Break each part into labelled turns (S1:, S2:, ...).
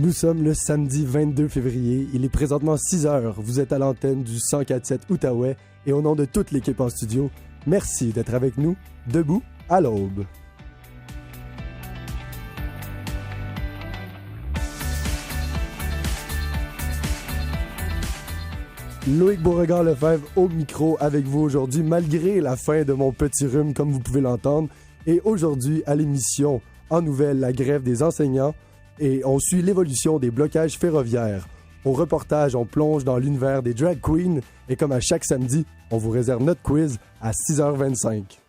S1: Nous sommes le samedi 22 février. Il est présentement 6 heures. Vous êtes à l'antenne du 104.7 Outaouais et au nom de toute l'équipe en studio, merci d'être avec nous, debout à l'aube. Loïc Beauregard-Lefebvre au micro avec vous aujourd'hui, malgré la fin de mon petit rhume, comme vous pouvez l'entendre. Et aujourd'hui, à l'émission, en nouvelles, la grève des enseignants. Et on suit l'évolution des blocages ferroviaires. Au reportage, on plonge dans l'univers des drag queens. Et comme à chaque samedi, on vous réserve notre quiz à 6h25.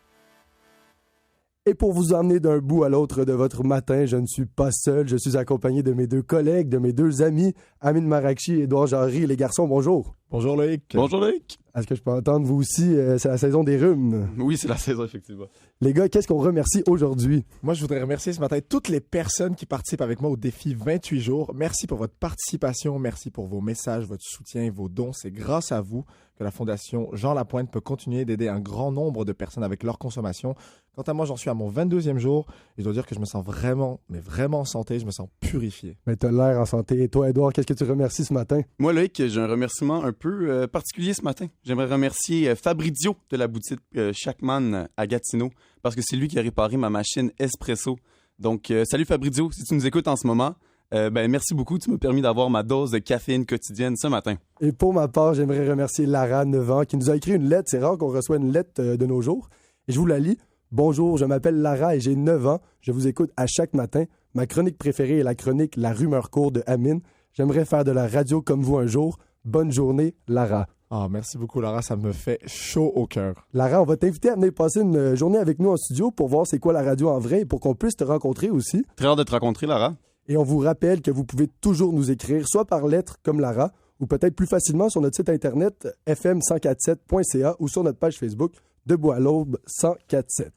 S1: Et pour vous emmener d'un bout à l'autre de votre matin, je ne suis pas seul. Je suis accompagné de mes deux collègues, de mes deux amis, Amine Marakchi et Édouard Jarry. Les garçons, bonjour.
S2: Bonjour Loïc.
S3: Bonjour Loïc.
S1: Est-ce que je peux entendre, vous aussi, c'est la saison des rhumes?
S3: Oui, c'est la saison, effectivement.
S1: Les gars, qu'est-ce qu'on remercie aujourd'hui?
S2: Moi, je voudrais remercier ce matin toutes les personnes qui participent avec moi au défi 28 jours. Merci pour votre participation, merci pour vos messages, votre soutien, vos dons. C'est grâce à vous que la Fondation Jean Lapointe peut continuer d'aider un grand nombre de personnes avec leur consommation. Quant à moi, j'en suis à mon 22e jour et je dois dire que je me sens vraiment, mais vraiment en santé, je me sens purifié.
S1: Mais t'as l'air en santé. Et toi, Édouard, qu'est-ce que tu remercies ce matin?
S3: Moi, Loïc, j'ai un remerciement un peu particulier ce matin. J'aimerais remercier Fabrizio de la boutique Shackman à Gatineau parce que c'est lui qui a réparé ma machine Espresso. Donc, salut Fabrizio, si tu nous écoutes en ce moment, merci beaucoup. Tu m'as permis d'avoir ma dose de caféine quotidienne ce matin.
S1: Et pour ma part, j'aimerais remercier Lara, 9 ans, qui nous a écrit une lettre. C'est rare qu'on reçoit une lettre de nos jours. Et je vous la lis. Bonjour, je m'appelle Lara et j'ai 9 ans. Je vous écoute à chaque matin. Ma chronique préférée est la chronique La rumeur court de Amine. J'aimerais faire de la radio comme vous un jour. Bonne journée, Lara.
S2: Ah, merci beaucoup Lara, ça me fait chaud au cœur.
S1: Lara, on va t'inviter à venir passer une journée avec nous en studio pour voir c'est quoi la radio en vrai et pour qu'on puisse te rencontrer aussi.
S3: Très hâte de te rencontrer, Lara.
S1: Et on vous rappelle que vous pouvez toujours nous écrire, soit par lettre comme Lara, ou peut-être plus facilement sur notre site internet fm1047.ca ou sur notre page Facebook Debout à l'aube 1047.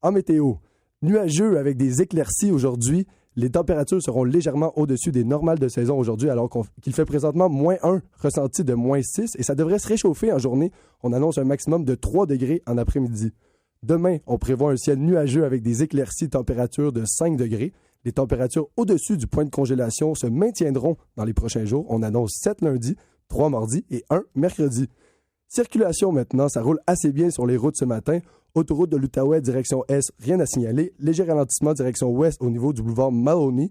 S1: En météo, nuageux avec des éclaircies aujourd'hui. Les températures seront légèrement au-dessus des normales de saison aujourd'hui, alors qu'il fait présentement -1, ressenti de -6, et ça devrait se réchauffer en journée. On annonce un maximum de 3 degrés en après-midi. Demain, on prévoit un ciel nuageux avec des éclaircies, température de 5 degrés. Les températures au-dessus du point de congélation se maintiendront dans les prochains jours. On annonce 7 lundi, 3 mardi et 1 mercredi. Circulation maintenant, ça roule assez bien sur les routes ce matin. Autoroute de l'Outaouais, direction Est, rien à signaler. Léger ralentissement, direction Ouest au niveau du boulevard Mahoney.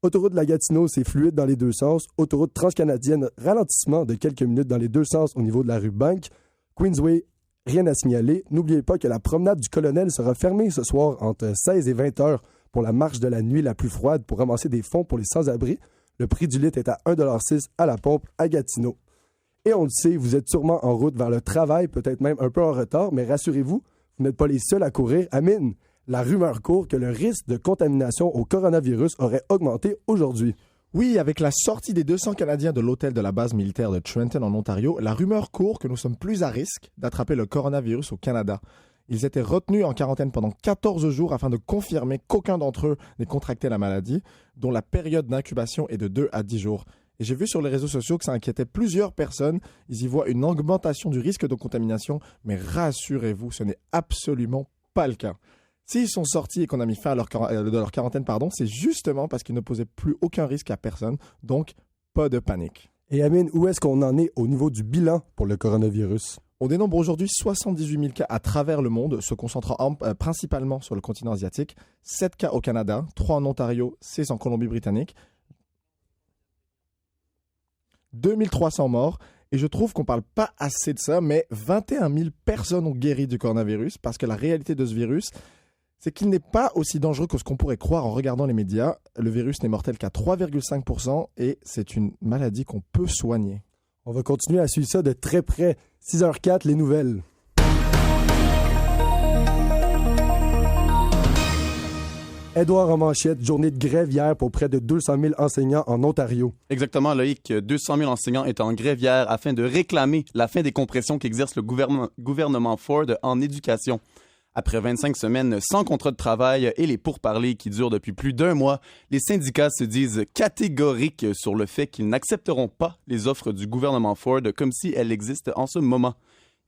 S1: Autoroute de la Gatineau, c'est fluide dans les deux sens. Autoroute transcanadienne, ralentissement de quelques minutes dans les deux sens au niveau de la rue Bank. Queensway, rien à signaler. N'oubliez pas que la promenade du Colonel sera fermée ce soir entre 16 et 20 heures pour la marche de la nuit la plus froide pour ramasser des fonds pour les sans-abri. Le prix du litre est à 1,06 $, à la pompe à Gatineau. Et on le sait, vous êtes sûrement en route vers le travail, peut-être même un peu en retard, mais rassurez-vous, vous n'êtes pas les seuls à courir. Amine, la rumeur court que le risque de contamination au coronavirus aurait augmenté aujourd'hui.
S2: Oui, avec la sortie des 200 Canadiens de l'hôtel de la base militaire de Trenton en Ontario, la rumeur court que nous sommes plus à risque d'attraper le coronavirus au Canada. Ils étaient retenus en quarantaine pendant 14 jours afin de confirmer qu'aucun d'entre eux n'ait contracté la maladie, dont la période d'incubation est de 2 à 10 jours. Et j'ai vu sur les réseaux sociaux que ça inquiétait plusieurs personnes. Ils y voient une augmentation du risque de contamination, mais rassurez-vous, ce n'est absolument pas le cas. S'ils sont sortis et qu'on a mis fin à leur quarantaine, c'est justement parce qu'ils ne posaient plus aucun risque à personne, donc pas de panique.
S1: Et Amine, où est-ce qu'on en est au niveau du bilan pour le coronavirus?
S2: On dénombre aujourd'hui 78 000 cas à travers le monde, se concentrant principalement sur le continent asiatique. 7 cas au Canada, 3 en Ontario, 6 en Colombie-Britannique. 2300 morts. Et je trouve qu'on ne parle pas assez de ça, mais 21 000 personnes ont guéri du coronavirus parce que la réalité de ce virus, c'est qu'il n'est pas aussi dangereux que ce qu'on pourrait croire en regardant les médias. Le virus n'est mortel qu'à 3,5% et c'est une maladie qu'on peut soigner.
S1: On va continuer à suivre ça de très près. 6h04, les nouvelles. Édouard en manchette, journée de grève hier pour près de 200 000 enseignants en Ontario.
S3: Exactement, Loïc. 200 000 enseignants étaient en grève hier afin de réclamer la fin des compressions qu'exerce le gouvernement Ford en éducation. Après 25 semaines sans contrat de travail et les pourparlers qui durent depuis plus d'1 mois, les syndicats se disent catégoriques sur le fait qu'ils n'accepteront pas les offres du gouvernement Ford comme si elles existent en ce moment.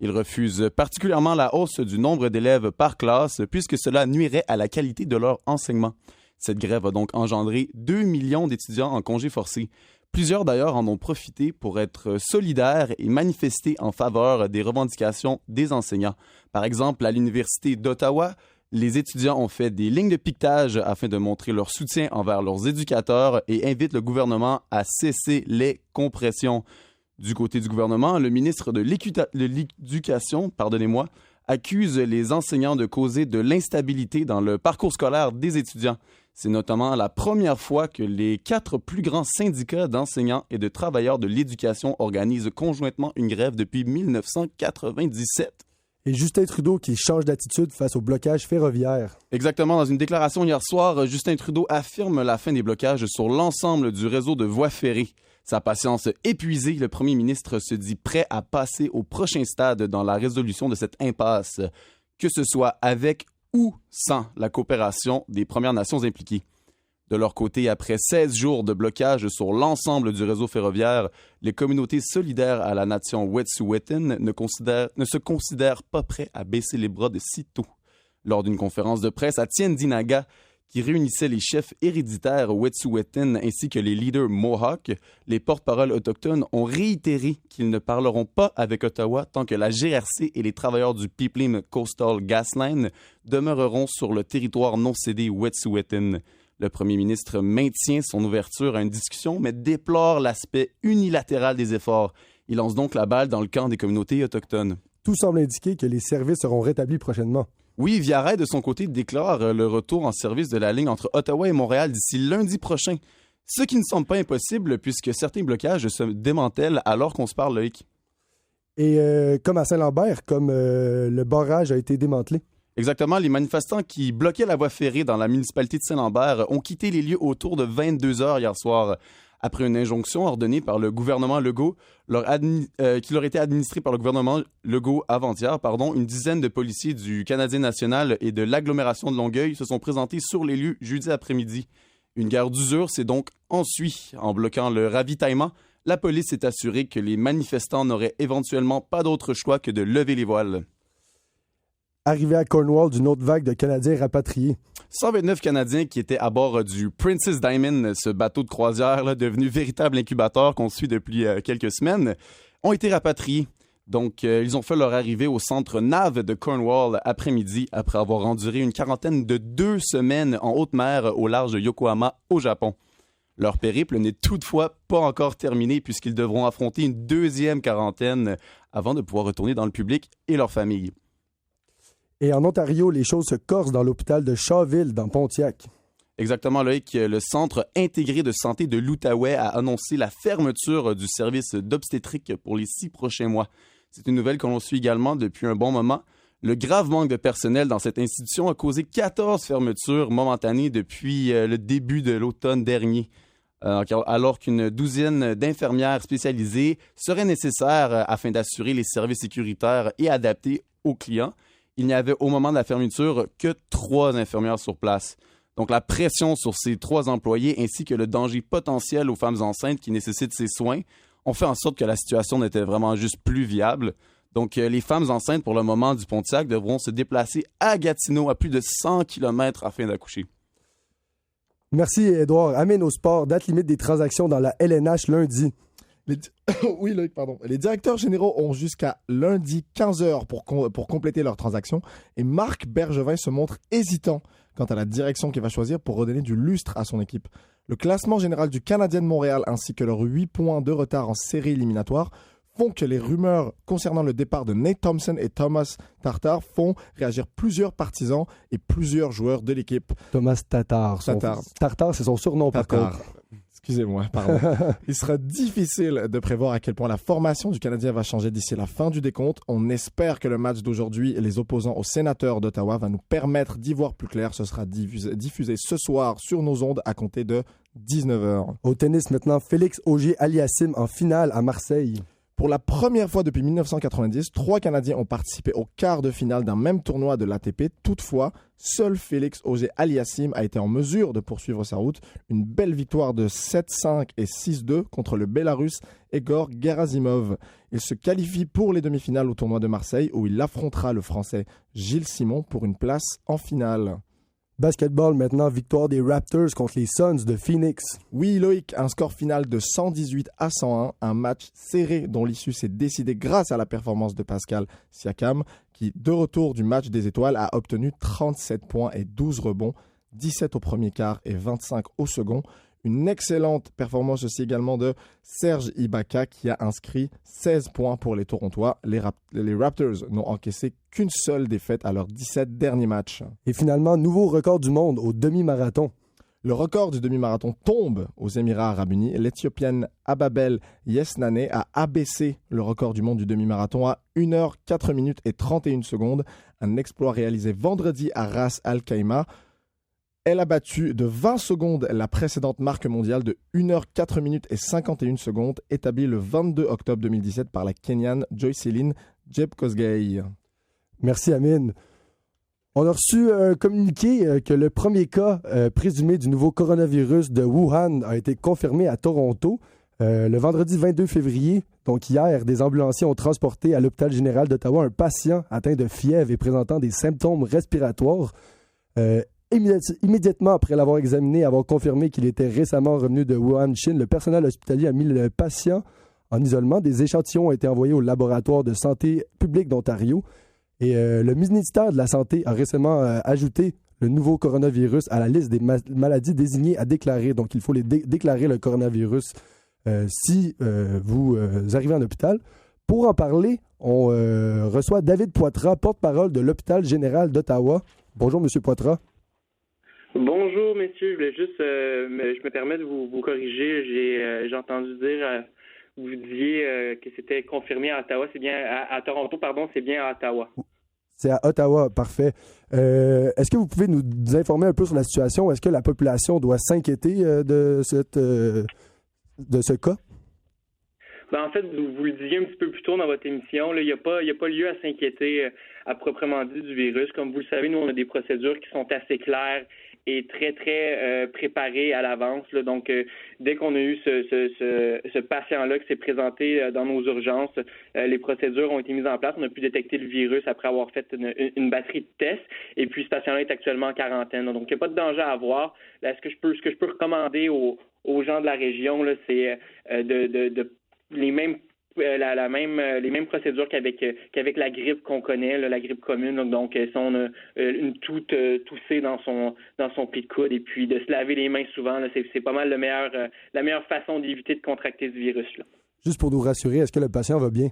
S3: Ils refusent particulièrement la hausse du nombre d'élèves par classe puisque cela nuirait à la qualité de leur enseignement. Cette grève a donc engendré 2 millions d'étudiants en congé forcé. Plusieurs d'ailleurs en ont profité pour être solidaires et manifester en faveur des revendications des enseignants. Par exemple, à l'Université d'Ottawa, les étudiants ont fait des lignes de piquetage afin de montrer leur soutien envers leurs éducateurs et invitent le gouvernement à cesser les compressions. Du côté du gouvernement, le ministre de l'Éducation, accuse les enseignants de causer de l'instabilité dans le parcours scolaire des étudiants. C'est notamment la première fois que les 4 plus grands syndicats d'enseignants et de travailleurs de l'éducation organisent conjointement une grève depuis 1997.
S1: Et Justin Trudeau qui change d'attitude face au blocage ferroviaire.
S3: Exactement. Dans une déclaration hier soir, Justin Trudeau affirme la fin des blocages sur l'ensemble du réseau de voies ferrées. Sa patience épuisée, le premier ministre se dit prêt à passer au prochain stade dans la résolution de cette impasse, que ce soit avec ou sans la coopération des Premières Nations impliquées. De leur côté, après 16 jours de blocage sur l'ensemble du réseau ferroviaire, les communautés solidaires à la nation Wet'suwet'en ne se considèrent pas prêts à baisser les bras de sitôt. Lors d'une conférence de presse à Tyendinaga, qui réunissait les chefs héréditaires Wet'suwet'en ainsi que les leaders Mohawk, les porte-paroles autochtones ont réitéré qu'ils ne parleront pas avec Ottawa tant que la GRC et les travailleurs du Pipeline Coastal Gasline demeureront sur le territoire non cédé Wet'suwet'en. Le premier ministre maintient son ouverture à une discussion, mais déplore l'aspect unilatéral des efforts. Il lance donc la balle dans le camp des communautés autochtones.
S1: Tout semble indiquer que les services seront rétablis prochainement.
S3: Oui, Via Rail, de son côté, déclare le retour en service de la ligne entre Ottawa et Montréal d'ici lundi prochain. Ce qui ne semble pas impossible puisque certains blocages se démantèlent alors qu'on se parle, Loïc.
S1: Et comme à Saint-Lambert, le barrage a été démantelé.
S3: Exactement, les manifestants qui bloquaient la voie ferrée dans la municipalité de Saint-Lambert ont quitté les lieux autour de 22 heures hier soir. Après une injonction ordonnée par le gouvernement Legault, qui leur était administrée par le gouvernement Legault avant-hier, une dizaine de policiers du Canadien national et de l'agglomération de Longueuil se sont présentés sur les lieux jeudi après-midi. Une guerre d'usure s'est donc ensuite. En bloquant le ravitaillement, la police s'est assurée que les manifestants n'auraient éventuellement pas d'autre choix que de lever les voiles.
S1: Arrivé à Cornwall d'une autre vague de Canadiens rapatriés.
S3: 129 Canadiens qui étaient à bord du Princess Diamond, ce bateau de croisière devenu véritable incubateur qu'on suit depuis quelques semaines, ont été rapatriés. Donc, ils ont fait leur arrivée au centre Nav de Cornwall après-midi après avoir enduré une quarantaine de 2 semaines en haute mer au large de Yokohama au Japon. Leur périple n'est toutefois pas encore terminé puisqu'ils devront affronter une 2e quarantaine avant de pouvoir retourner dans le public et leur famille.
S1: Et en Ontario, les choses se corsent dans l'hôpital de Shawville, dans Pontiac.
S3: Exactement, Loïc. Le Centre intégré de santé de l'Outaouais a annoncé la fermeture du service d'obstétrique pour les 6 prochains mois. C'est une nouvelle que l'on suit également depuis un bon moment. Le grave manque de personnel dans cette institution a causé 14 fermetures momentanées depuis le début de l'automne dernier. Alors qu'une douzaine d'infirmières spécialisées seraient nécessaires afin d'assurer les services sécuritaires et adaptés aux clients. Il n'y avait au moment de la fermeture que 3 infirmières sur place. Donc la pression sur ces 3 employés ainsi que le danger potentiel aux femmes enceintes qui nécessitent ces soins ont fait en sorte que la situation n'était vraiment juste plus viable. Donc les femmes enceintes pour le moment du Pontiac devront se déplacer à Gatineau à plus de 100 km afin d'accoucher.
S1: Merci Édouard. Amène au sport, date limite des transactions dans la LNH lundi.
S2: Oui, Loïc, pardon. Les directeurs généraux ont jusqu'à lundi 15h pour compléter leurs transactions et Marc Bergevin se montre hésitant quant à la direction qu'il va choisir pour redonner du lustre à son équipe. Le classement général du Canadien de Montréal ainsi que leurs 8 points de retard en série éliminatoire font que les rumeurs concernant le départ de Nate Thompson et Thomas Tatar font réagir plusieurs partisans et plusieurs joueurs de l'équipe.
S1: Thomas Tatar. Tartar, c'est son surnom par contre.
S2: Excusez-moi, pardon. Il sera difficile de prévoir à quel point la formation du Canadien va changer d'ici la fin du décompte. On espère que le match d'aujourd'hui, les opposants aux sénateurs d'Ottawa, va nous permettre d'y voir plus clair. Ce sera diffusé ce soir sur nos ondes à compter de 19h.
S1: Au tennis maintenant, Félix Auger-Aliassime en finale à Marseille.
S2: Pour la première fois depuis 1990, 3 Canadiens ont participé au quart de finale d'un même tournoi de l'ATP. Toutefois, seul Félix Auger-Aliassime a été en mesure de poursuivre sa route. Une belle victoire de 7-5 et 6-2 contre le Bélarus Egor Gerasimov. Il se qualifie pour les demi-finales au tournoi de Marseille où il affrontera le Français Gilles Simon pour une place en finale.
S1: Basketball maintenant, victoire des Raptors contre les Suns de Phoenix.
S2: Oui, Loïc, un score final de 118-101, un match serré dont l'issue s'est décidée grâce à la performance de Pascal Siakam, qui, de retour du match des étoiles, a obtenu 37 points et 12 rebonds, 17 au premier quart et 25 au second. Une excellente performance aussi également de Serge Ibaka qui a inscrit 16 points pour les Torontois. Les Raptors n'ont encaissé qu'une seule défaite à leurs 17 derniers matchs.
S1: Et finalement, nouveau record du monde au demi-marathon.
S2: Le record du demi-marathon tombe aux Émirats arabes unis. L'Éthiopienne Ababel Yesnane a abaissé le record du monde du demi-marathon à 1h 4 minutes et 31 secondes. Un exploit réalisé vendredi à Ras Al Khaimah. Elle a battu de 20 secondes la précédente marque mondiale de 1h 4 minutes et 51 secondes, établie le 22 octobre 2017 par la Kenyane Joycelyn Jepkosgei.
S1: Merci Amine. On a reçu un communiqué que le premier cas présumé du nouveau coronavirus de Wuhan a été confirmé à Toronto. Le vendredi 22 février, donc hier, des ambulanciers ont transporté à l'hôpital général d'Ottawa un patient atteint de fièvre et présentant des symptômes respiratoires. Immédiatement après l'avoir examiné et avoir confirmé qu'il était récemment revenu de Wuhan, Chine, le personnel hospitalier a mis le patient en isolement. Des échantillons ont été envoyés au laboratoire de santé publique d'Ontario. Et le ministère de la Santé a récemment ajouté le nouveau coronavirus à la liste des maladies désignées à déclarer. Donc, il faut déclarer le coronavirus si vous arrivez en hôpital. Pour en parler, on reçoit David Poitras, porte-parole de l'hôpital général d'Ottawa. Bonjour, M. Poitras.
S4: Bonjour, messieurs. Je voulais juste, je me permets de vous corriger. J'ai entendu dire, vous disiez que c'était confirmé à Ottawa. C'est bien à Toronto, pardon, c'est bien à Ottawa.
S1: C'est à Ottawa, parfait. Est-ce que vous pouvez nous informer un peu sur la situation? Est-ce que la population doit s'inquiéter de ce cas?
S4: Ben, en fait, vous le disiez un petit peu plus tôt dans votre émission, il n'y a pas lieu à s'inquiéter à proprement dit du virus. Comme vous le savez, nous, on a des procédures qui sont assez claires et très, très préparées à l'avance. Donc, dès qu'on a eu ce patient-là qui s'est présenté dans nos urgences, les procédures ont été mises en place. On a pu détecter le virus après avoir fait une batterie de tests. Et puis, ce patient-là est actuellement en quarantaine. Donc, il n'y a pas de danger à avoir. Là, ce que je peux recommander aux gens de la région, là, c'est de les mêmes procédures qu'avec la grippe qu'on connaît, là, la grippe commune. Donc, si on a une toux toussée dans son pli de coude, et puis de se laver les mains souvent, là, c'est pas mal la meilleure façon d'éviter de contracter ce virus-là.
S1: Juste pour nous rassurer, est-ce que le patient va bien?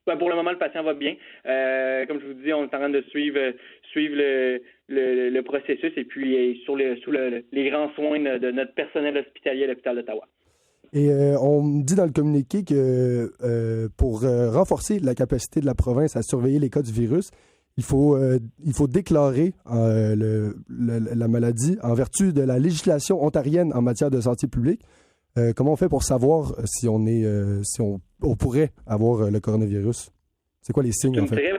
S4: Ben, pour le moment, le patient va bien. Comme je vous dis, on est en train de suivre le processus et puis sous les grands soins de notre personnel hospitalier à l'hôpital d'Ottawa.
S1: Et on me dit dans le communiqué que pour renforcer la capacité de la province à surveiller les cas du virus, il faut déclarer la maladie en vertu de la législation ontarienne en matière de santé publique. Comment on fait pour savoir si on pourrait avoir le coronavirus? C'est quoi les signes, en fait?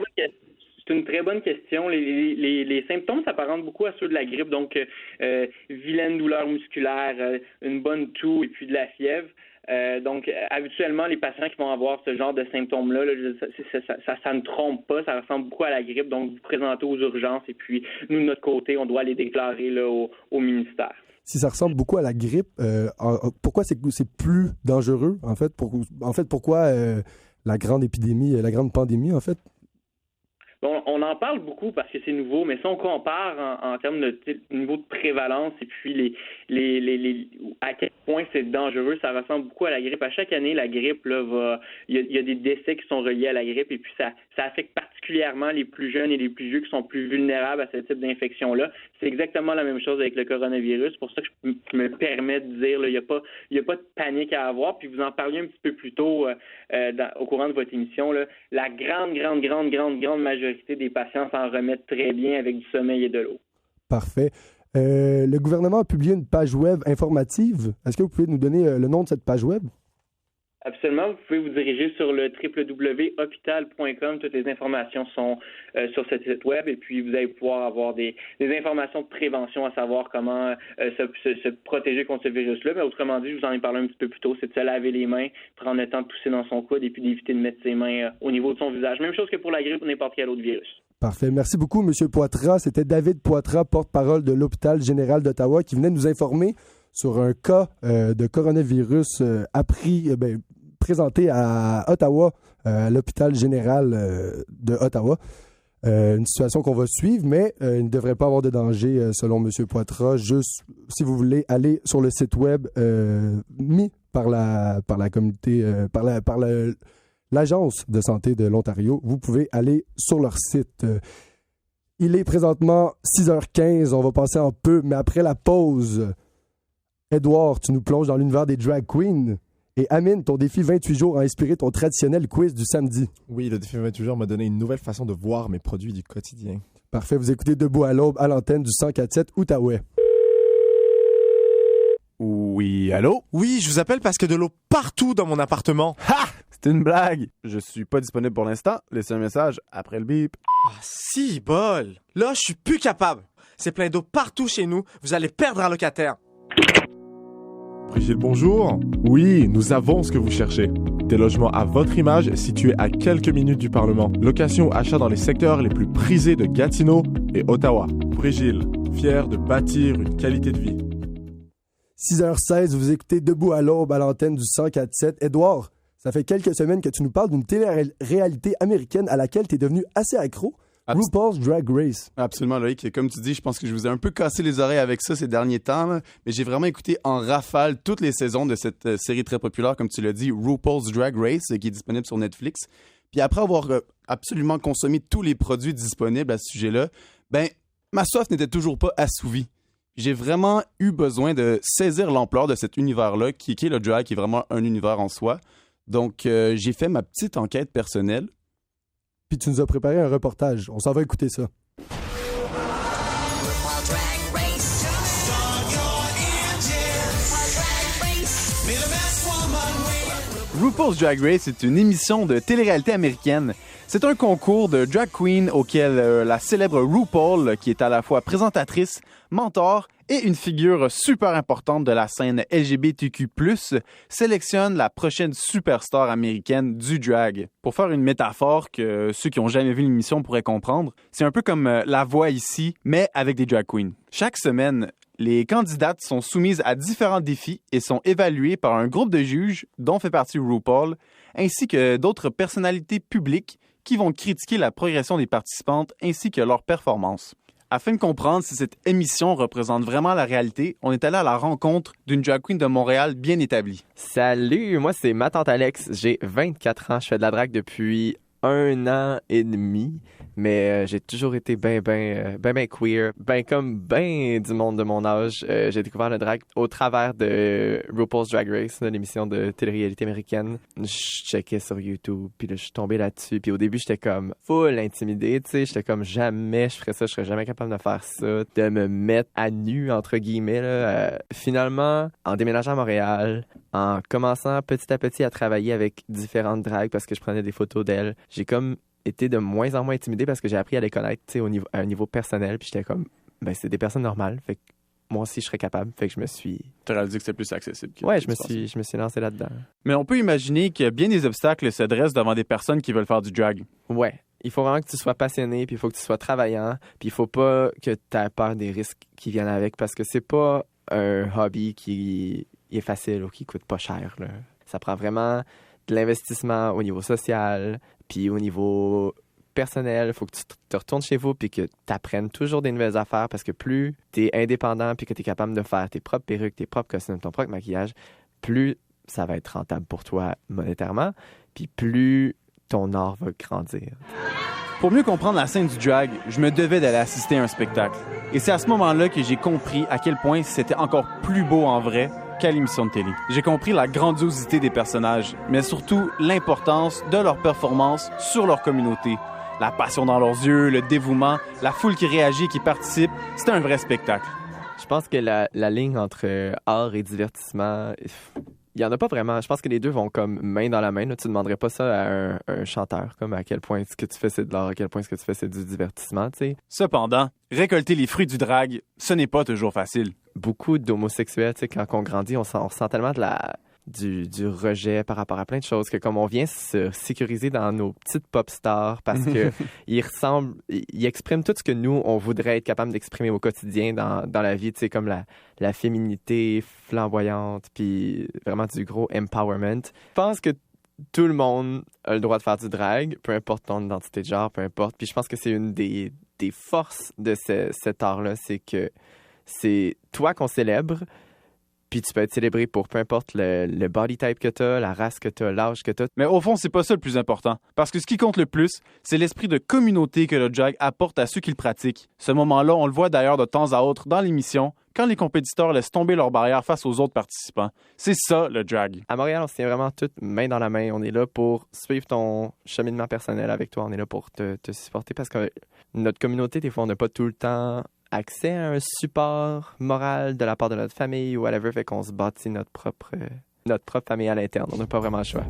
S4: C'est une très bonne question. Les symptômes s'apparentent beaucoup à ceux de la grippe, donc vilaine douleur musculaire, une bonne toux et puis de la fièvre. Donc, habituellement, les patients qui vont avoir ce genre de symptômes-là, ça ne trompe pas, ça ressemble beaucoup à la grippe, donc vous présentez aux urgences et puis nous, de notre côté, on doit les déclarer là, au ministère.
S1: Si ça ressemble beaucoup à la grippe, pourquoi c'est plus dangereux, en fait? Pourquoi la grande épidémie, la grande pandémie, en fait?
S4: Bon, on en parle beaucoup parce que c'est nouveau, mais si on compare en termes de niveau de prévalence et puis à quel point c'est dangereux, ça ressemble beaucoup à la grippe. À chaque année, la grippe, là, il y a des décès qui sont reliés à la grippe et puis ça affecte particulièrement les plus jeunes et les plus vieux qui sont plus vulnérables à ce type d'infection-là. C'est exactement la même chose avec le coronavirus. C'est pour ça que je me permets de dire, il n'y a pas de panique à avoir. Puis vous en parliez un petit peu plus tôt au courant de votre émission, là, la grande majorité des patients s'en remettent très bien avec du sommeil et de l'eau.
S1: Parfait. Le gouvernement a publié une page web informative. Est-ce que vous pouvez nous donner le nom de cette page web?
S4: Absolument. Vous pouvez vous diriger sur le www.hopital.com. Toutes les informations sont sur ce site web et puis vous allez pouvoir avoir des informations de prévention, à savoir comment se protéger contre ce virus-là. Mais autrement dit, je vous en ai parlé un petit peu plus tôt, c'est de se laver les mains, prendre le temps de tousser dans son coude et puis d'éviter de mettre ses mains au niveau de son visage. Même chose que pour la grippe ou n'importe quel autre virus.
S1: Parfait. Merci beaucoup, M. Poitras. C'était David Poitras, porte-parole de l'Hôpital général d'Ottawa, qui venait nous informer sur un cas de coronavirus présenté à Ottawa, à l'Hôpital général de Ottawa. Une situation qu'on va suivre, mais il ne devrait pas avoir de danger, selon M. Poitras. Juste, si vous voulez aller sur le site web mis par la communauté, l'Agence de santé de l'Ontario, vous pouvez aller sur leur site. Il est présentement 6h15, on va passer en peu, mais après la pause, Edouard, tu nous plonges dans l'univers des drag queens. Et Amine, ton défi 28 jours a inspiré ton traditionnel quiz du samedi.
S2: Oui, le défi 28 jours m'a donné une nouvelle façon de voir mes produits du quotidien.
S1: Parfait, vous écoutez Debout à l'aube à l'antenne du 104.7 Outaouais.
S3: Oui, allô?
S5: Oui, je vous appelle parce que de l'eau partout dans mon appartement.
S3: Ha! C'est une blague. Je suis pas disponible pour l'instant. Laissez un message après le bip.
S5: Ah, si bol. Là, je suis plus capable. C'est plein d'eau partout chez nous. Vous allez perdre un locataire.
S6: Brigitte, bonjour. Oui, nous avons ce que vous cherchez. Des logements à votre image situés à quelques minutes du Parlement. Location ou achat dans les secteurs les plus prisés de Gatineau et Ottawa. Brigitte, fière de bâtir une qualité de vie.
S1: 6h16, vous écoutez Debout à l'aube à l'antenne du 104.7. Édouard, ça fait quelques semaines que tu nous parles d'une télé-réalité américaine à laquelle tu es devenu assez accro. RuPaul's Drag Race.
S3: Absolument, Loïc. Et comme tu dis, je pense que je vous ai un peu cassé les oreilles avec ça ces derniers temps. Là. Mais j'ai vraiment écouté en rafale toutes les saisons de cette série très populaire, comme tu l'as dit, RuPaul's Drag Race, qui est disponible sur Netflix. Puis après avoir absolument consommé tous les produits disponibles à ce sujet-là, ben ma soif n'était toujours pas assouvie. J'ai vraiment eu besoin de saisir l'ampleur de cet univers-là, qui est le drag, qui est vraiment un univers en soi. Donc, j'ai fait ma petite enquête personnelle.
S1: Puis tu nous as préparé un reportage. On s'en va écouter ça.
S3: RuPaul's Drag Race est une émission de télé-réalité américaine. C'est un concours de drag queen auquel la célèbre RuPaul, qui est à la fois présentatrice, mentor et une figure super importante de la scène LGBTQ+, sélectionne la prochaine superstar américaine du drag. Pour faire une métaphore que ceux qui n'ont jamais vu l'émission pourraient comprendre, c'est un peu comme La Voix ici, mais avec des drag queens. Chaque semaine, les candidates sont soumises à différents défis et sont évaluées par un groupe de juges dont fait partie RuPaul, ainsi que d'autres personnalités publiques qui vont critiquer la progression des participantes ainsi que leur performance. Afin de comprendre si cette émission représente vraiment la réalité, on est allé à la rencontre d'une drag queen de Montréal bien établie.
S7: Salut, moi c'est ma tante Alex, j'ai 24 ans, je fais de la drague depuis 1 an et demi, mais j'ai toujours été ben queer, comme du monde de mon âge. J'ai découvert le drag au travers de RuPaul's Drag Race, l'émission de télé-réalité américaine. Je checkais sur YouTube, puis là, je suis tombé là-dessus, puis au début, j'étais comme full intimidé, tu sais, j'étais comme jamais je ferais ça, je serais jamais capable de faire ça, de me mettre à nu, entre guillemets, là. Finalement, en déménageant à Montréal, en commençant petit à petit à travailler avec différentes dragues parce que je prenais des photos d'elles, j'ai comme été de moins en moins intimidé parce que j'ai appris à les connaître, tu sais, à un niveau personnel, puis j'étais comme, ben c'est des personnes normales, fait que moi aussi je serais capable, fait que je me suis...
S3: Tu as réalisé que c'était plus accessible.
S7: Ouais, je me suis lancé là-dedans.
S3: Mais on peut imaginer que bien des obstacles se dressent devant des personnes qui veulent faire du drag.
S7: Ouais, il faut vraiment que tu sois passionné, puis il faut que tu sois travaillant, puis il faut pas que tu aies peur des risques qui viennent avec, parce que c'est pas un hobby qui est facile ou qui coûte pas cher, là. Ça prend vraiment de l'investissement au niveau social, puis au niveau personnel, il faut que tu te retournes chez vous puis que tu apprennes toujours des nouvelles affaires parce que plus tu es indépendant puis que tu es capable de faire tes propres perruques, tes propres costumes, ton propre maquillage, plus ça va être rentable pour toi monétairement, puis plus ton art va grandir.
S3: Pour mieux comprendre la scène du drag, je me devais d'aller assister à un spectacle. Et c'est à ce moment-là que j'ai compris à quel point c'était encore plus beau en vrai qu'à l'émission de télé. J'ai compris la grandiosité des personnages, mais surtout l'importance de leur performance sur leur communauté. La passion dans leurs yeux, le dévouement, la foule qui réagit et qui participe, c'était un vrai spectacle.
S7: Je pense que la ligne entre art et divertissement, il y en a pas vraiment. Je pense que les deux vont comme main dans la main. Là. Tu ne demanderais pas ça à un chanteur, comme à quel point ce que tu fais c'est de l'art, à quel point ce que tu fais c'est du divertissement, tu sais.
S3: Cependant, récolter les fruits du drag, ce n'est pas toujours facile.
S7: Beaucoup d'homosexuels, tu sais, quand on grandit, on sent tellement de du rejet par rapport à plein de choses, que comme on vient se sécuriser dans nos petites pop stars parce que ils expriment tout ce que nous, on voudrait être capable d'exprimer au quotidien dans la vie, tu sais, comme la féminité flamboyante, puis vraiment du gros empowerment. Je pense que tout le monde a le droit de faire du drag, peu importe ton identité de genre, peu importe. Puis je pense que c'est une des forces de cet art-là, c'est que c'est toi qu'on célèbre, puis tu peux être célébré pour peu importe le body type que t'as, la race que t'as, l'âge que t'as.
S3: Mais au fond, c'est pas ça le plus important. Parce que ce qui compte le plus, c'est l'esprit de communauté que le drag apporte à ceux qui le pratiquent. Ce moment-là, on le voit d'ailleurs de temps à autre dans l'émission, quand les compétiteurs laissent tomber leurs barrières face aux autres participants. C'est ça, le drag.
S7: À Montréal, on se tient vraiment toutes main dans la main. On est là pour suivre ton cheminement personnel avec toi. On est là pour te supporter parce que notre communauté, des fois, on n'a pas tout le temps accès à un support moral de la part de notre famille ou whatever, fait qu'on se bâtit notre propre famille à l'interne. On n'a pas vraiment le choix.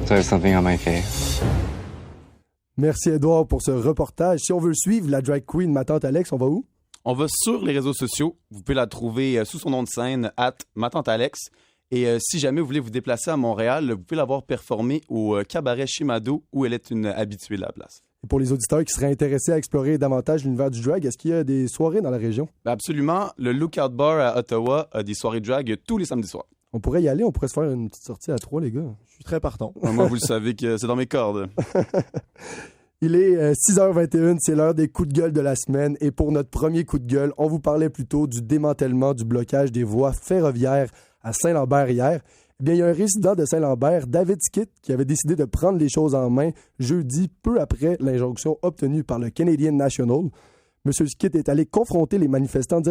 S8: There's something on my face.
S1: Merci Edouard pour ce reportage. Si on veut suivre la drag queen, ma tante Alex, on va où?
S3: On va sur les réseaux sociaux. Vous pouvez la trouver sous son nom de scène, @matantealex. Et si jamais vous voulez vous déplacer à Montréal, vous pouvez la voir performer au cabaret Chimado, où elle est une habituée de la place.
S1: Et pour les auditeurs qui seraient intéressés à explorer davantage l'univers du drag, est-ce qu'il y a des soirées dans la région?
S3: Ben absolument. Le Lookout Bar à Ottawa a des soirées drag tous les samedis soirs.
S1: On pourrait y aller, on pourrait se faire une petite sortie à 3, les gars.
S2: Je suis très partant.
S3: Moi, vous le savez que c'est dans mes cordes.
S1: Il est 6h21, c'est l'heure des coups de gueule de la semaine. Et pour notre premier coup de gueule, on vous parlait plutôt du démantèlement du blocage des voies ferroviaires à Saint-Lambert hier. Eh bien, il y a un résident de Saint-Lambert, David Skitt, qui avait décidé de prendre les choses en main jeudi, peu après l'injonction obtenue par le Canadian National. M. Skitt est allé confronter les manifestants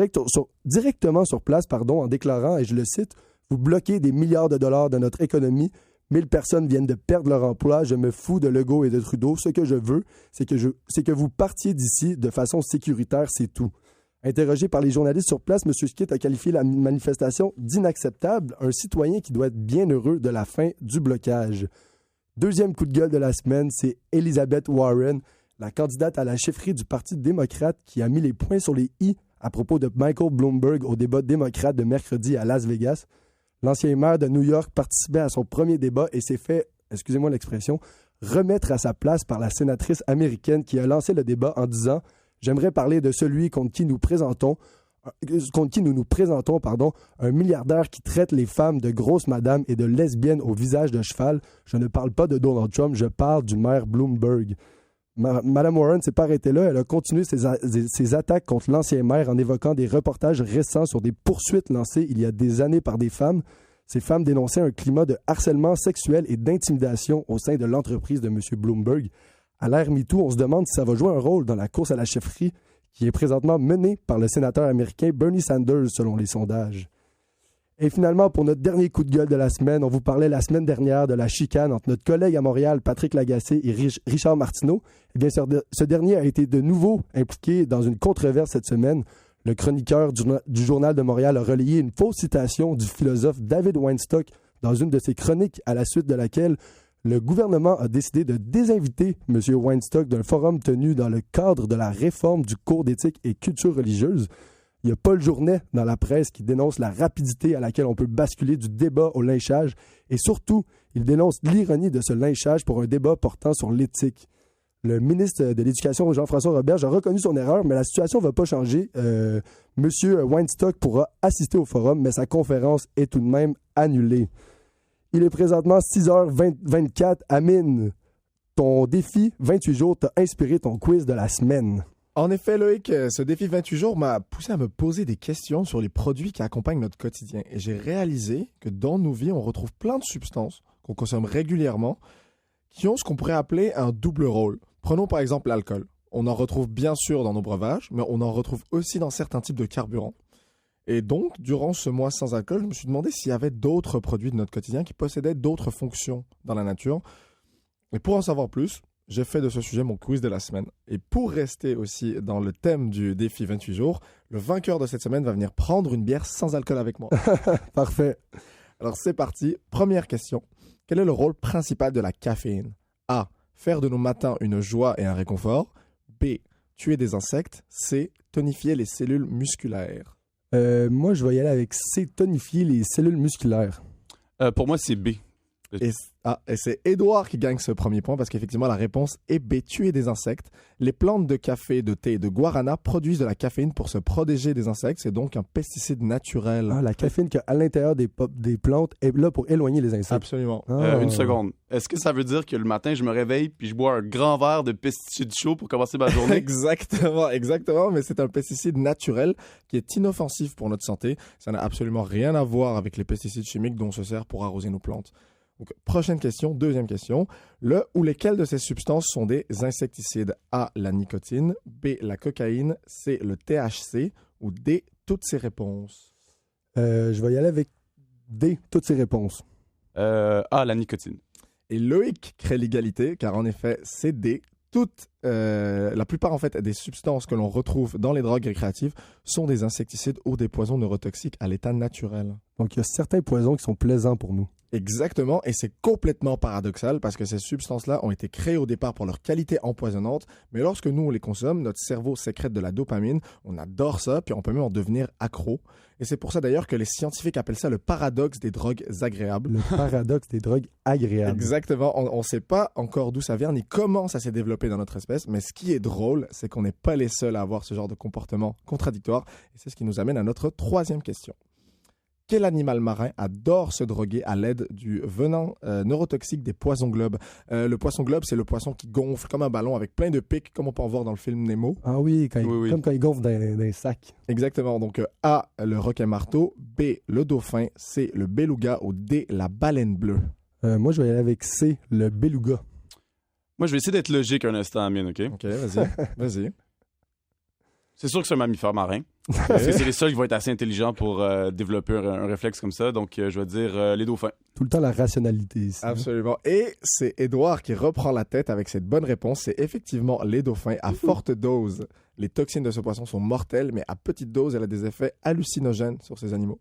S1: directement sur place en déclarant, et je le cite, « Vous bloquez des milliards de dollars de notre économie. 1000 personnes viennent de perdre leur emploi. Je me fous de Legault et de Trudeau. Ce que je veux, c'est que vous partiez d'ici de façon sécuritaire, c'est tout. » Interrogé par les journalistes sur place, M. Skitt a qualifié la manifestation d'inacceptable, un citoyen qui doit être bien heureux de la fin du blocage. Deuxième coup de gueule de la semaine, c'est Elizabeth Warren, la candidate à la chefferie du Parti démocrate qui a mis les points sur les i à propos de Michael Bloomberg au débat démocrate de mercredi à Las Vegas. L'ancien maire de New York participait à son premier débat et s'est fait, excusez-moi l'expression, remettre à sa place par la sénatrice américaine qui a lancé le débat en disant « J'aimerais parler de celui contre qui nous nous présentons, un milliardaire qui traite les femmes de grosses madames et de lesbiennes au visage de cheval. Je ne parle pas de Donald Trump, je parle du maire Bloomberg. » Mme Warren s'est pas arrêtée là. Elle a continué ses attaques contre l'ancien maire en évoquant des reportages récents sur des poursuites lancées il y a des années par des femmes. Ces femmes dénonçaient un climat de harcèlement sexuel et d'intimidation au sein de l'entreprise de M. Bloomberg. À l'ère MeToo, on se demande si ça va jouer un rôle dans la course à la chefferie qui est présentement menée par le sénateur américain Bernie Sanders, selon les sondages. Et finalement, pour notre dernier coup de gueule de la semaine, on vous parlait la semaine dernière de la chicane entre notre collègue à Montréal, Patrick Lagacé, et Richard Martineau. Eh bien, ce dernier a été de nouveau impliqué dans une controverse cette semaine. Le chroniqueur du Journal de Montréal a relayé une fausse citation du philosophe David Weinstock dans une de ses chroniques, à la suite de laquelle le gouvernement a décidé de désinviter M. Weinstock d'un forum tenu dans le cadre de la réforme du cours d'éthique et culture religieuse. Il y a Paul Journet dans la presse qui dénonce la rapidité à laquelle on peut basculer du débat au lynchage et surtout, il dénonce l'ironie de ce lynchage pour un débat portant sur l'éthique. Le ministre de l'Éducation, Jean-François Roberge, a reconnu son erreur, mais la situation ne va pas changer. Monsieur Weinstock pourra assister au forum, mais sa conférence est tout de même annulée. Il est présentement 6h24. Amine, ton défi 28 jours t'a inspiré ton quiz de la semaine.
S2: En effet, Loïc, ce défi 28 jours m'a poussé à me poser des questions sur les produits qui accompagnent notre quotidien. Et j'ai réalisé que dans nos vies, on retrouve plein de substances qu'on consomme régulièrement qui ont ce qu'on pourrait appeler un double rôle. Prenons par exemple l'alcool. On en retrouve bien sûr dans nos breuvages, mais on en retrouve aussi dans certains types de carburants. Et donc, durant ce mois sans alcool, je me suis demandé s'il y avait d'autres produits de notre quotidien qui possédaient d'autres fonctions dans la nature. Et pour en savoir plus, j'ai fait de ce sujet mon quiz de la semaine. Et pour rester aussi dans le thème du défi 28 jours, le vainqueur de cette semaine va venir prendre une bière sans alcool avec moi.
S1: Parfait.
S2: Alors c'est parti. Première question. Quel est le rôle principal de la caféine? A. Faire de nos matins une joie et un réconfort. B. Tuer des insectes. C. Tonifier les cellules musculaires.
S1: Moi, je vais y aller avec C, tonifier les cellules musculaires.
S3: Pour moi, c'est B.
S2: Et c'est Édouard qui gagne ce premier point parce qu'effectivement, la réponse est B, tuer des insectes. Les plantes de café, de thé et de guarana produisent de la caféine pour se protéger des insectes. C'est donc un pesticide naturel.
S1: La caféine qu'il y a à l'intérieur des plantes est là pour éloigner les insectes.
S2: Absolument.
S3: Une seconde. Est-ce que ça veut dire que le matin, je me réveille puis je bois un grand verre de pesticides chauds pour commencer ma journée?
S2: Exactement. Mais c'est un pesticide naturel qui est inoffensif pour notre santé. Ça n'a absolument rien à voir avec les pesticides chimiques dont on se sert pour arroser nos plantes. Donc, prochaine question, deuxième question. Le ou lesquelles de ces substances sont des insecticides? A, la nicotine, B, la cocaïne, C, le THC ou D, toutes ces réponses?
S1: Je vais y aller avec D, toutes ces réponses.
S3: A, la nicotine.
S2: Et Loïc crée l'égalité, car en effet, c'est D. La plupart en fait des substances que l'on retrouve dans les drogues récréatives sont des insecticides ou des poisons neurotoxiques à l'état naturel.
S1: Donc, il y a certains poisons qui sont plaisants pour nous.
S2: Exactement, et c'est complètement paradoxal parce que ces substances-là ont été créées au départ pour leur qualité empoisonnante, mais lorsque nous on les consomme, notre cerveau sécrète de la dopamine, on adore ça, puis on peut même en devenir accro. Et c'est pour ça d'ailleurs que les scientifiques appellent ça le paradoxe des drogues agréables.
S1: Le paradoxe des drogues agréables.
S2: Exactement, on ne sait pas encore d'où ça vient ni comment ça s'est développé dans notre espèce, mais ce qui est drôle, c'est qu'on n'est pas les seuls à avoir ce genre de comportement contradictoire, et c'est ce qui nous amène à notre troisième question. Quel animal marin adore se droguer à l'aide du venin neurotoxique des poissons globes? Le poisson globe, c'est le poisson qui gonfle comme un ballon avec plein de pics, comme on peut en voir dans le film Nemo.
S1: Ah oui, comme quand il gonfle dans un sac.
S2: Exactement. Donc A, le requin-marteau, B, le dauphin, C, le beluga ou D, la baleine bleue.
S1: Moi, je vais y aller avec C, le beluga.
S3: Moi, je vais essayer d'être logique un instant, Amine, OK?
S2: OK, vas-y.
S3: C'est sûr que c'est un mammifère marin. Parce que c'est les seuls qui vont être assez intelligents pour développer un réflexe comme ça. Donc, je vais dire les dauphins.
S1: Tout le temps la rationalité ici.
S2: Absolument. Et c'est Édouard qui reprend la tête avec cette bonne réponse. C'est effectivement les dauphins à forte dose. Les toxines de ce poisson sont mortelles, mais à petite dose, elle a des effets hallucinogènes sur ces animaux.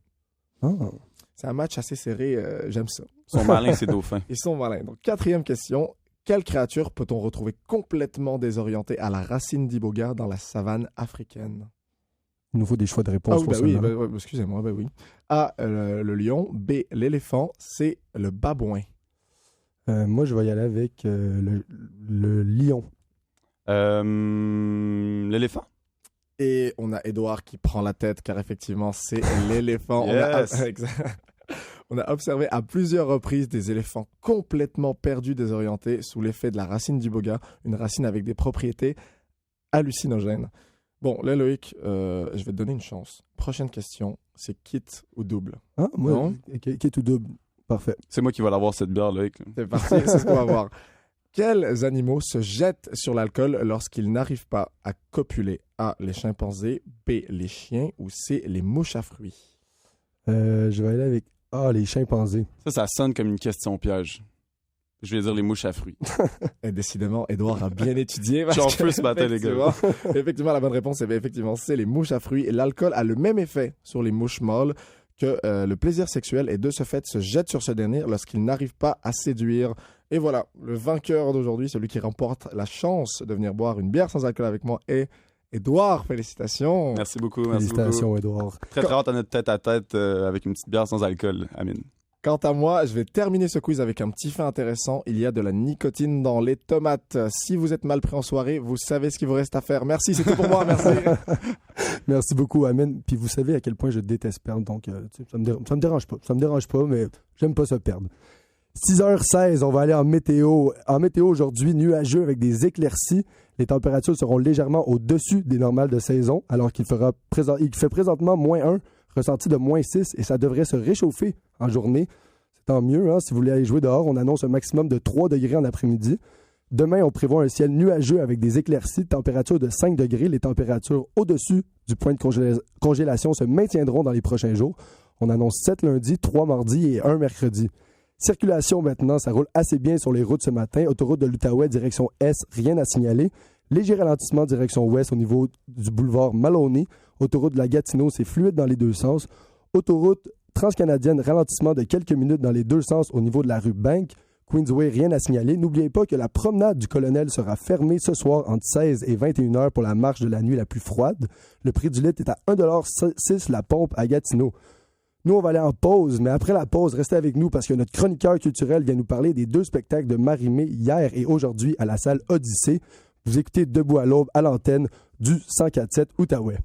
S1: Oh.
S2: C'est un match assez serré. J'aime ça.
S3: Ils sont malins, ces dauphins.
S2: Ils sont malins. Donc, quatrième question. Quelle créature peut-on retrouver complètement désorientée à la racine d'iboga dans la savane africaine?
S1: Il nous faut des choix de réponse.
S2: Excusez-moi, oui. A, le lion, B, l'éléphant, C, le babouin.
S1: Moi, je vais y aller avec le lion.
S3: L'éléphant.
S2: Et on a Édouard qui prend la tête, car effectivement, c'est l'éléphant.
S3: Yes.
S2: On a observé à plusieurs reprises des éléphants complètement perdus, désorientés, sous l'effet de la racine d'iboga, une racine avec des propriétés hallucinogènes. Bon, là, Loïc, je vais te donner une chance. Prochaine question, c'est kit ou double?
S1: Ah, moi, kit ou double. Parfait.
S3: C'est moi qui vais l'avoir, cette bière, Loïc.
S2: C'est parti, c'est ce qu'on va voir. Quels animaux se jettent sur l'alcool lorsqu'ils n'arrivent pas à copuler? A, les chimpanzés, B, les chiens ou C, les mouches à fruits?
S1: Je vais aller avec A, les chimpanzés.
S3: Ça sonne comme une question piège. Je vais dire les mouches à fruits.
S2: Et décidément, Édouard a bien étudié.
S3: Je suis en feu ce matin, les gars.
S2: Effectivement, la bonne réponse, c'est les mouches à fruits. L'alcool a le même effet sur les mouches mâles que le plaisir sexuel et de ce fait se jette sur ce dernier lorsqu'il n'arrive pas à séduire. Et voilà, le vainqueur d'aujourd'hui, celui qui remporte la chance de venir boire une bière sans alcool avec moi est Édouard. Félicitations.
S3: Merci beaucoup.
S1: Félicitations, Édouard.
S3: Très hâte à notre tête-à-tête avec une petite bière sans alcool, Amine.
S2: Quant à moi, je vais terminer ce quiz avec un petit fait intéressant. Il y a de la nicotine dans les tomates. Si vous êtes mal pris en soirée, vous savez ce qu'il vous reste à faire. Merci, c'est tout pour moi. Merci.
S1: Merci beaucoup, Amine. Puis vous savez à quel point je déteste perdre. Donc, ça me dérange pas. Ça me dérange pas, mais j'aime pas ça perdre. 6h16, on va aller en météo. En météo aujourd'hui, nuageux avec des éclaircies. Les températures seront légèrement au-dessus des normales de saison, alors qu'il fait présentement -1, ressenti de -6, et ça devrait se réchauffer en journée. C'est tant mieux, hein? Si vous voulez aller jouer dehors, on annonce un maximum de 3 degrés en après-midi. Demain, on prévoit un ciel nuageux avec des éclaircies, température de 5 degrés. Les températures au-dessus du point de congélation se maintiendront dans les prochains jours. On annonce 7 lundi, 3 mardi et 1 mercredi. Circulation maintenant, ça roule assez bien sur les routes ce matin. Autoroute de l'Outaouais, direction Est, rien à signaler. Léger ralentissement direction Ouest au niveau du boulevard Maloney. Autoroute de la Gatineau, c'est fluide dans les deux sens. Autoroute transcanadienne, ralentissement de quelques minutes dans les deux sens au niveau de la rue Bank. Queensway, rien à signaler. N'oubliez pas que la promenade du colonel sera fermée ce soir entre 16 et 21 heures pour la marche de la nuit la plus froide. Le prix du litre est à 1,06 $ la pompe à Gatineau. Nous, on va aller en pause, mais après la pause, restez avec nous parce que notre chroniqueur culturel vient nous parler des 2 spectacles de Marie-Mé hier et aujourd'hui à la salle Odyssée. Vous écoutez Debout à l'aube à l'antenne du 104.7 Outaouais.